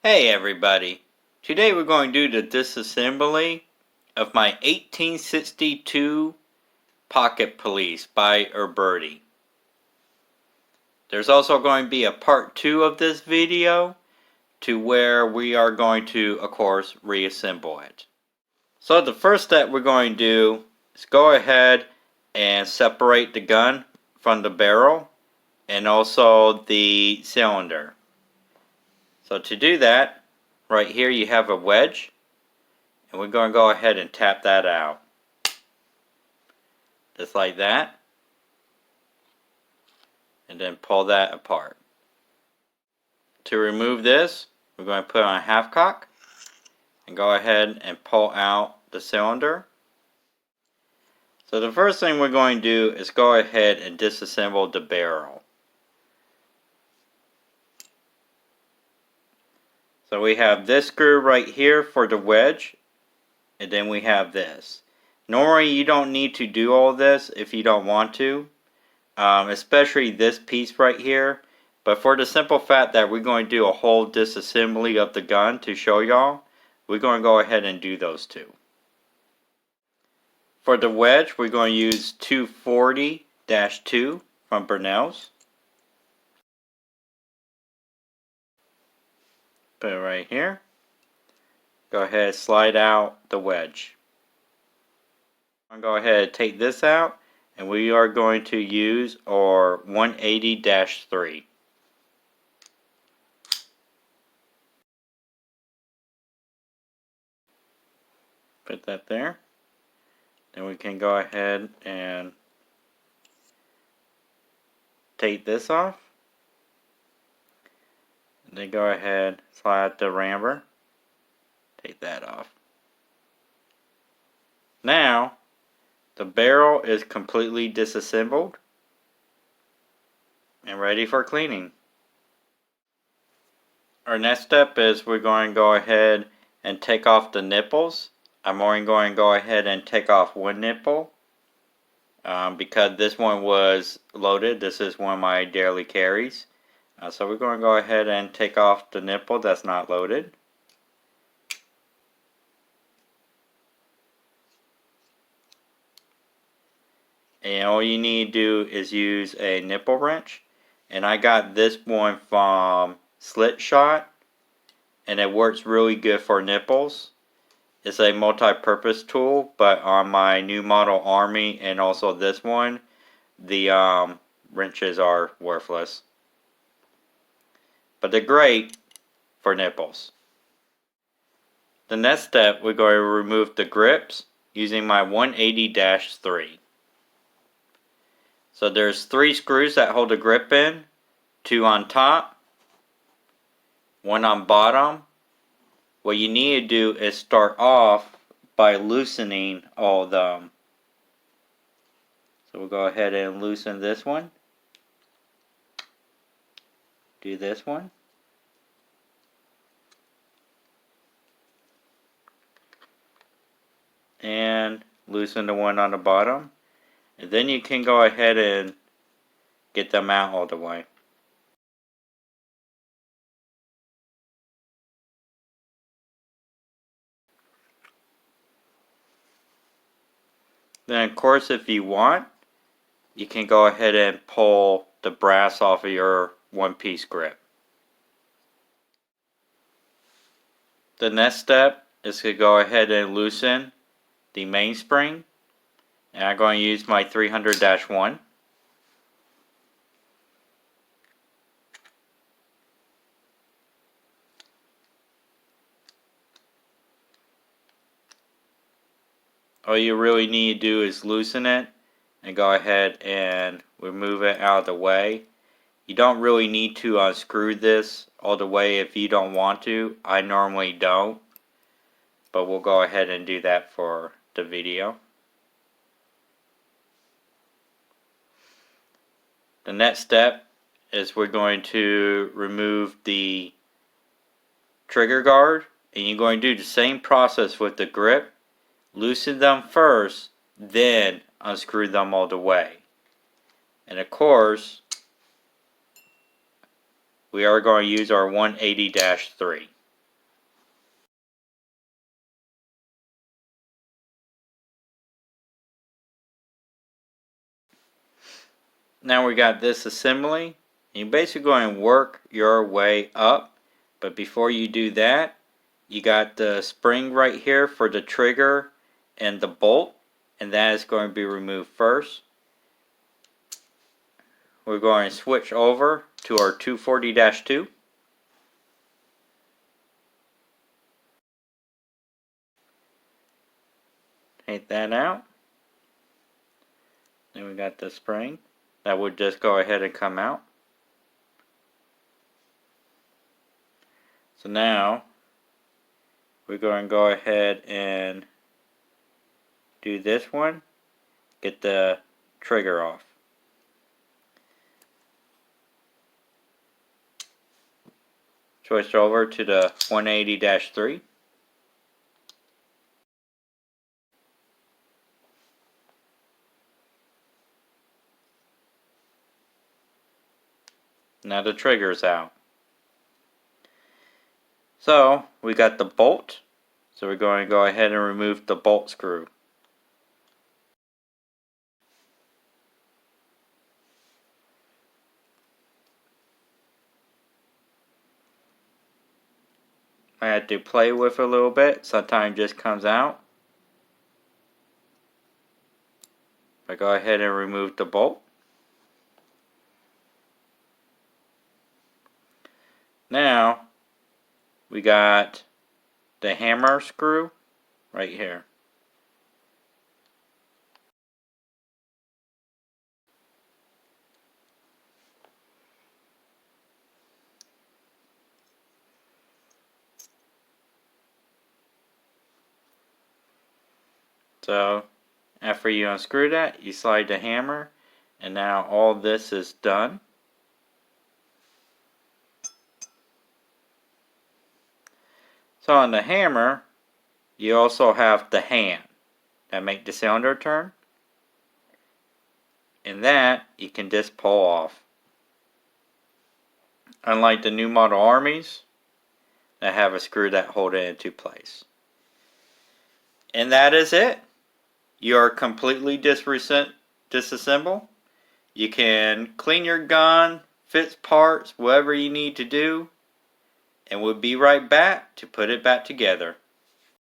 Hey everybody, today we're going to do the disassembly of my 1862 Pocket Police by Uberti. There's also going to be a part 2 of this video to where we are going to, of course, reassemble it. So the first step we're going to do is go ahead and separate the gun from the barrel and also the cylinder. So to do that, right here you have a wedge, and we're going to go ahead and tap that out. Just like that. And then pull that apart. To remove this, we're going to put on a half cock and go ahead and pull out the cylinder. So the first thing we're going to do is go ahead and disassemble the barrel. So we have this screw right here for the wedge, and then we have this. Normally you don't need to do all this if you don't want to, especially this piece right here, but for the simple fact that we're going to do a whole disassembly of the gun to show y'all, we're going to go ahead and do those two. For the wedge, we're going to use 240-2 from Brownells. Put it right here. Go ahead and slide out the wedge. I'm going to go ahead and take this out, and we are going to use our 180-3. Put that there. Then we can go ahead and take this off. And then go ahead, slide the rammer. Take that off. Now, the barrel is completely disassembled and ready for cleaning. Our next step is we're going to go ahead and take off the nipples. I'm only going to go ahead and take off one nipple because this one was loaded. This is one of my daily carries. So we're going to go ahead and take off the nipple that's not loaded. And all you need to do is use a nipple wrench. And I got this one from Slit Shot, and it works really good for nipples. It's a multi-purpose tool, but on my new model Army and also this one, the wrenches are worthless. But they're great for nipples. The next step, we're going to remove the grips using my 180-3. So there's 3 screws that hold the grip in, 2 on top, 1 on bottom. What you need to do is start off by loosening all of them. So we'll go ahead and loosen this one. Do this one. And loosen the one on the bottom. And then you can go ahead and get them out all the way. Then of course if you want, you can go ahead and pull the brass off of your one-piece grip. The next step is to go ahead and loosen the mainspring. And I'm going to use my 300-1. All you really need to do is loosen it and go ahead and remove it out of the way. You don't really need to unscrew this all the way if you don't want to. I normally don't, but we'll go ahead and do that for the video. The next step is we're going to remove the trigger guard, and you're going to do the same process with the grip. Loosen them first, then unscrew them all the way. And of course, we are going to use our 180-3. Now we got this assembly. You're basically going to work your way up, but before you do that, you got the spring right here for the trigger and the bolt, and that is going to be removed first. We're going to switch over to our 240-2. Take that out. Then we got the spring. That would just go ahead and come out. So now we're going to go ahead and do this one. Get the trigger off. Switch over to the 180-3. Now the trigger's out. So we got the bolt. So we're going to go ahead and remove the bolt screw. I had to play with it a little bit. Sometimes it just comes out. I go ahead and remove the bolt. Now we got the hammer screw right here. So after you unscrew that, you slide the hammer, and now all this is done. So on the hammer, you also have the hand that make the cylinder turn. And that you can just pull off. Unlike the new model armies that have a screw that hold it into place. And that is it. You are completely disassembled. You can clean your gun, fix parts, whatever you need to do. And we'll be right back to put it back together.